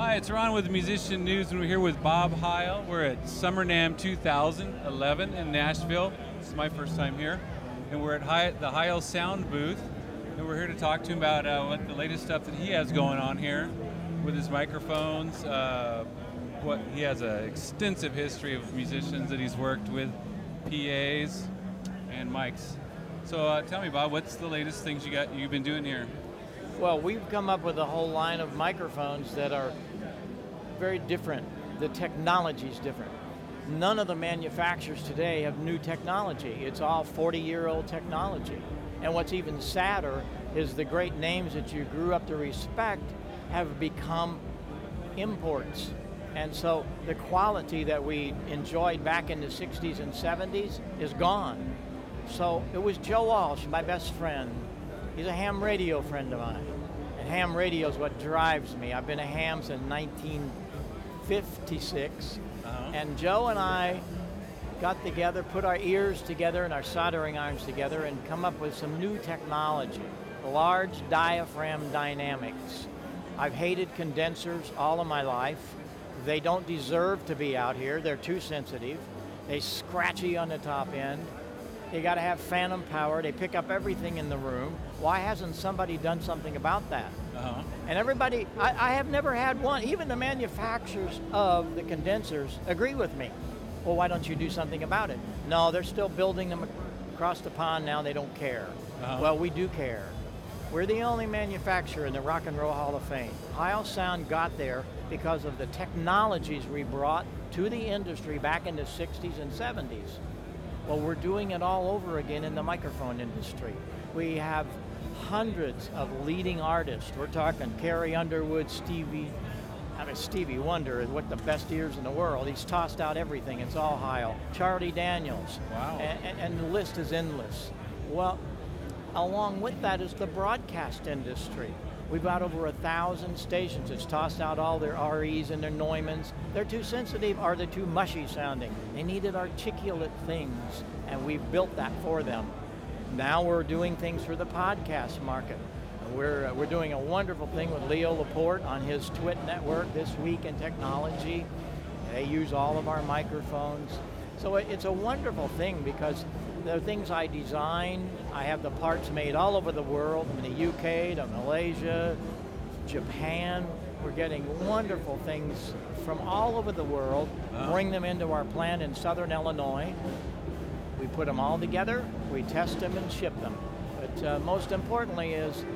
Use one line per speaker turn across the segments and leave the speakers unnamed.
Hi, it's Ron with Musician News, and we're here with Bob Heil. We're at Summer Namm 2011 in Nashville. This is my first time here. And we're at the Heil Sound booth, and we're here to talk to him about what the latest stuff that he has going on here with his microphones. He has an extensive history of musicians that he's worked with, PAs and mics. So tell me, Bob, what's the latest things you've been doing here?
Well, we've come up with a whole line of microphones that are very different. The technology's different. None of the manufacturers today have new technology. It's all 40-year-old technology. And what's even sadder is the great names that you grew up to respect have become imports. And so the quality that we enjoyed back in the 60s and 70s is gone. So it was Joe Walsh, my best friend. He's a ham radio friend of mine. And ham radio is what drives me. I've been a ham since 1956. And Joe and I got together, put our ears together and our soldering irons together and come up with some new technology. Large diaphragm dynamics. I've hated condensers all of my life. They don't deserve to be out here. They're too sensitive. They scratchy on the top end. You got to have phantom power. They pick up everything in the room. Why hasn't somebody done something about that? And everybody, I have never had one. Even the manufacturers of the condensers agree with me. Well, why don't you do something about it? No, they're still building them across the pond now. They don't care. Well, we do care. We're the only manufacturer in the Rock and Roll Hall of Fame. Heil Sound got there because of the technologies we brought to the industry back in the 60s and 70s. Well, we're doing it all over again in the microphone industry. We have hundreds of leading artists. We're talking Carrie Underwood, Stevie Wonder is what the best ears in the world. He's tossed out everything. It's all Heil. Charlie Daniels.
Wow.
And the list is endless. Well, along with that is the broadcast industry. We've got over 1,000 stations. It's tossed out all their REs and their Neumanns. They're too sensitive or they're too mushy sounding. They needed articulate things, and we've built that for them. Now we're doing things for the podcast market. We're doing a wonderful thing with Leo Laporte on his Twit network, This Week in Technology. They use all of our microphones. So it's a wonderful thing because the things I design, I have the parts made all over the world, from the UK to Malaysia, Japan. We're getting wonderful things from all over the world, bring them into our plant in Southern Illinois. We put them all together, we test them and ship them. But most importantly is,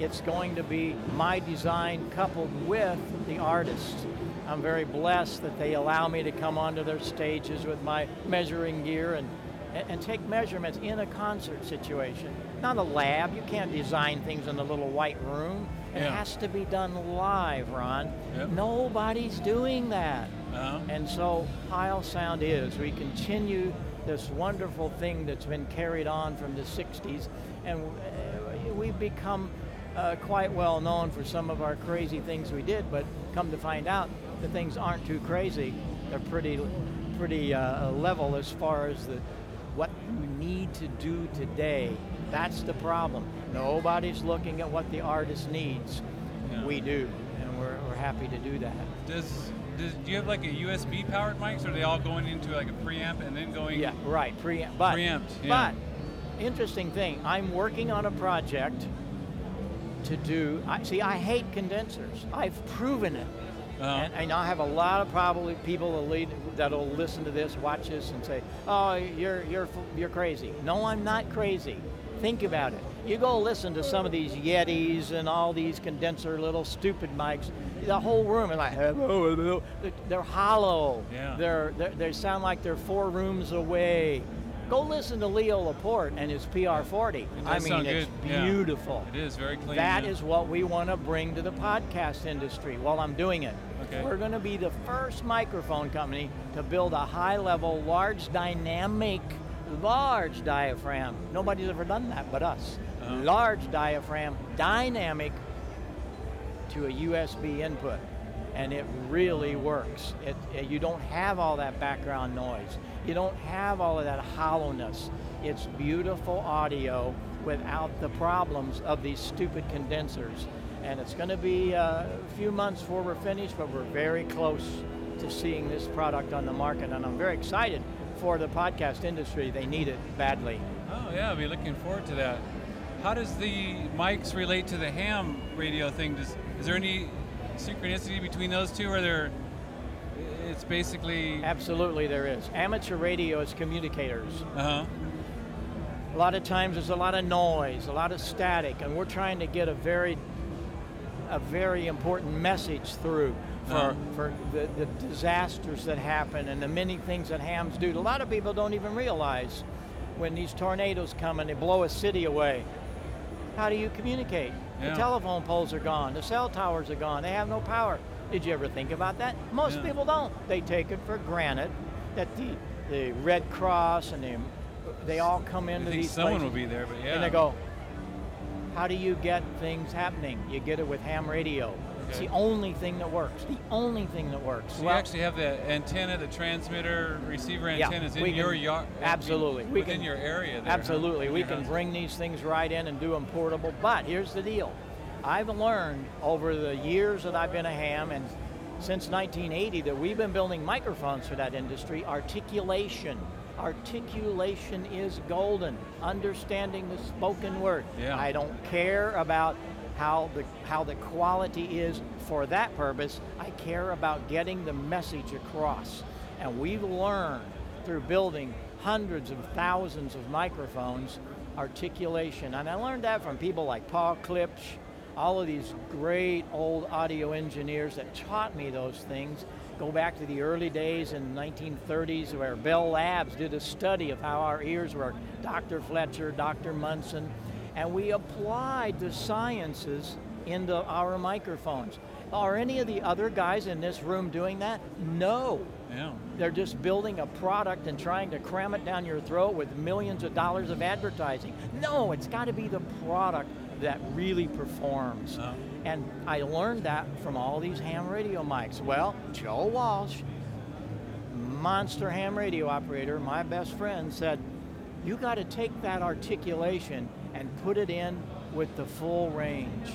it's going to be my design coupled with the artists. I'm very blessed that they allow me to come onto their stages with my measuring gear and take measurements in a concert situation. Not a lab. You can't design things in a little white room. It has to be done live, Ron.
Yep.
Nobody's doing that. And so Heil Sound is. We continue this wonderful thing that's been carried on from the 60s, and we've become quite well known for some of our crazy things we did, but come to find out the things aren't too crazy. They're pretty level as far as what you need to do today. That's the problem. Nobody's looking at what the artist needs. We do, and we're happy to do that.
Do you have like a USB powered mics, or are they all going into like a preamp and then going?
Yeah, right, preamp.
Preamped, yeah.
But, interesting thing, I'm working on a project to do, I hate condensers. I've proven it. And I have a lot of probably people that'll listen to this, watch this, and say, "Oh, you're crazy." No, I'm not crazy. Think about it. You go listen to some of these Yetis and all these condenser little stupid mics. The whole room is like, they're hollow.
Yeah.
They sound like they're 4 rooms away. Go listen to Leo Laporte and his PR40. I mean, it's beautiful.
It is very clean.
That is what we want to bring to the podcast industry while I'm doing it.
Okay.
We're going to be the first microphone company to build a high-level, large diaphragm. Nobody's ever done that but us. Large diaphragm, dynamic to a USB input. And it really works. You don't have all that background noise. You don't have all of that hollowness. It's beautiful audio without the problems of these stupid condensers. And it's going to be a few months before we're finished, but we're very close to seeing this product on the market, and I'm very excited for the podcast industry. They need it badly.
Oh yeah, I'll be looking forward to that. How does the mics relate to the ham radio thing? Is there any synchronicity between those two, or it's basically...
Absolutely there is. Amateur radio is communicators.
Uh-huh.
A lot of times there's a lot of noise, a lot of static, and we're trying to get a very important message through for the disasters that happen and the many things that hams do. A lot of people don't even realize when these tornadoes come and they blow a city away. How do you communicate?
Yeah.
The telephone poles are gone, the cell towers are gone, they have no power. Did you ever think about that? Most people don't. They take it for granted that the Red Cross and they all come into these
someone
places,
will be there, but yeah.
and they go, how do you get things happening? You get it with ham radio. It's the only thing that works. The only thing that works.
So you actually have the antenna, the transmitter, receiver antennas in your yard.
Absolutely.
Within your area there.
Absolutely. We can bring these things right in and do them portable. But here's the deal. I've learned over the years that I've been a ham, and since 1980, that we've been building microphones for that industry, articulation. Articulation is golden. Understanding the spoken word.
Yeah.
I don't care about how the quality is for that purpose. I care about getting the message across. And we've learned through building hundreds of thousands of microphones, articulation. And I learned that from people like Paul Klipsch, all of these great old audio engineers that taught me those things. Go back to the early days in the 1930s where Bell Labs did a study of how our ears work. Dr. Fletcher, Dr. Munson, and we applied the sciences into our microphones. Are any of the other guys in this room doing that? No.
Yeah.
They're just building a product and trying to cram it down your throat with millions of dollars of advertising. No, it's got to be the product that really performs. And I learned that from all these ham radio mics. Well, Joe Walsh, monster ham radio operator, my best friend, said, you got to take that articulation and put it in with the full range.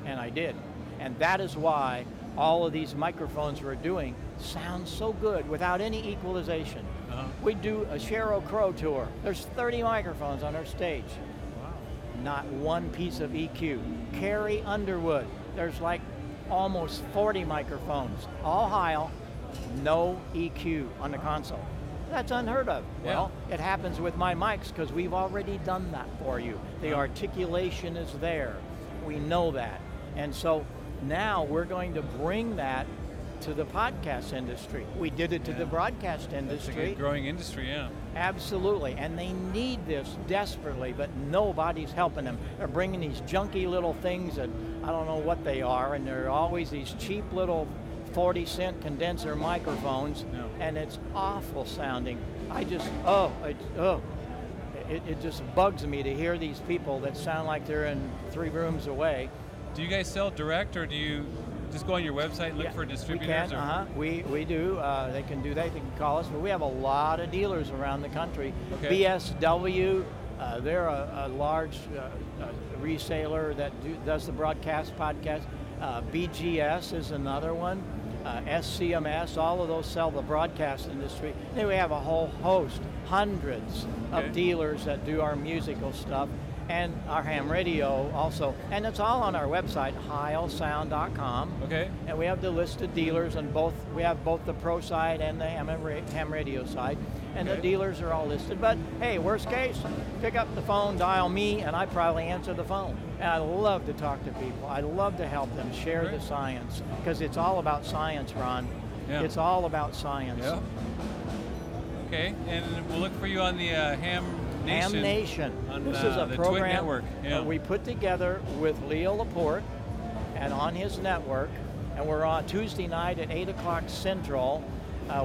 And I did. And that is why all of these microphones we're doing sound so good without any equalization. We do a Sheryl Crow tour. There's 30 microphones on our stage. Not one piece of EQ. Carrie Underwood, there's like almost 40 microphones, all Heil, no EQ on the console. That's unheard of.
Yeah.
Well, it happens with my mics because we've already done that for you. The articulation is there. We know that. And so now we're going to bring that to the podcast industry. We did it to the broadcast industry.
It's a good growing industry, yeah.
Absolutely, and they need this desperately, but nobody's helping them. They're bringing these junky little things that I don't know what they are, and they're always these cheap little 40-cent condenser microphones, and it's awful sounding. It just bugs me to hear these people that sound like they're in 3 rooms away.
Do you guys sell direct, or do you just go on your website and look for distributors?
We can. We do. They can do that. They can call us. But we have a lot of dealers around the country.
Okay.
BSW, they're a large reseller that does the broadcast podcast. BGS is another one. SCMS, all of those sell the broadcast industry. Then we have a whole host, hundreds of dealers that do our musical stuff. And our ham radio also. And it's all on our website, heilsound.com.
Okay.
And we have the list of dealers, and we have both the pro side and the ham radio side. And the dealers are all listed. But hey, worst case, pick up the phone, dial me, and I probably answer the phone. And I love to talk to people. I love to help them share the science, because it's all about science, Ron. Yeah. It's all about science.
Yeah. Okay, and we'll look for you on the Ham Nation.
Ham Nation.
On
this is a
the
program
Twit network. Yeah.
We put together with Leo Laporte and on his network, and we're on Tuesday night at 8 o'clock Central.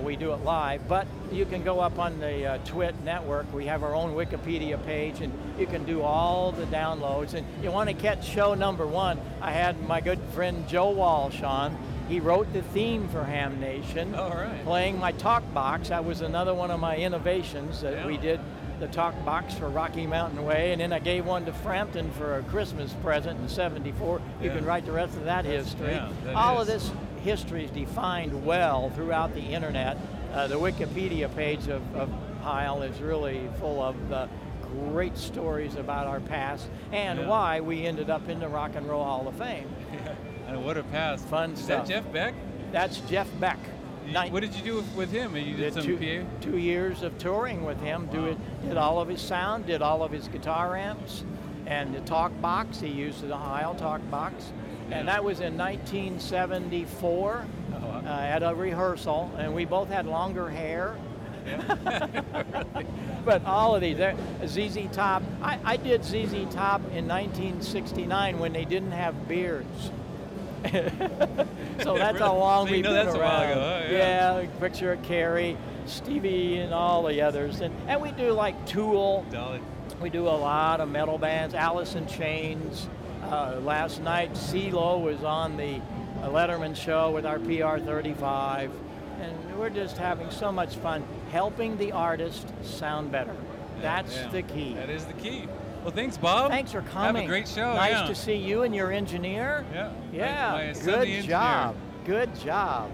We do it live, but you can go up on the Twit network. We have our own Wikipedia page, and you can do all the downloads. And you want to catch show number 1, I had my good friend Joe Walsh on. He wrote the theme for Ham Nation,
all right.
Playing my talk box. That was another one of my innovations that we did the talk box for Rocky Mountain Way, and then I gave one to Frampton for a Christmas present in '74. You can write the rest of that history.
Yeah,
All of this history is defined well throughout the internet. The Wikipedia page of Heil is really full of great stories about our past and why we ended up in the Rock and Roll Hall of Fame.
And what a past.
Fun stuff.
Is that Jeff Beck?
That's Jeff Beck.
What did you do with him? You did some PA?
2 years of touring with him.
Wow.
Did all of his sound, did all of his guitar amps, and the talk box. He used the Heil talk box. And that was in 1974 at a rehearsal, and we both had longer hair. But all of these, ZZ Top, I did ZZ Top in 1969 when they didn't have beards. So that's how long we've been
that's
around.
A while ago. Oh, yeah.
Picture of Carrie, Stevie, and all the others. And we do like Tool.
Dolly.
We do a lot of metal bands, Alice in Chains. Last night, CeeLo was on the Letterman show with our PR35. And we're just having so much fun helping the artist sound better. That's the key.
That is the key. Well, thanks, Bob.
Thanks for coming.
Have a great show.
Nice to see you and your engineer.
Yeah.
Yeah.
My son, the
Good
engineer.
job. Good job.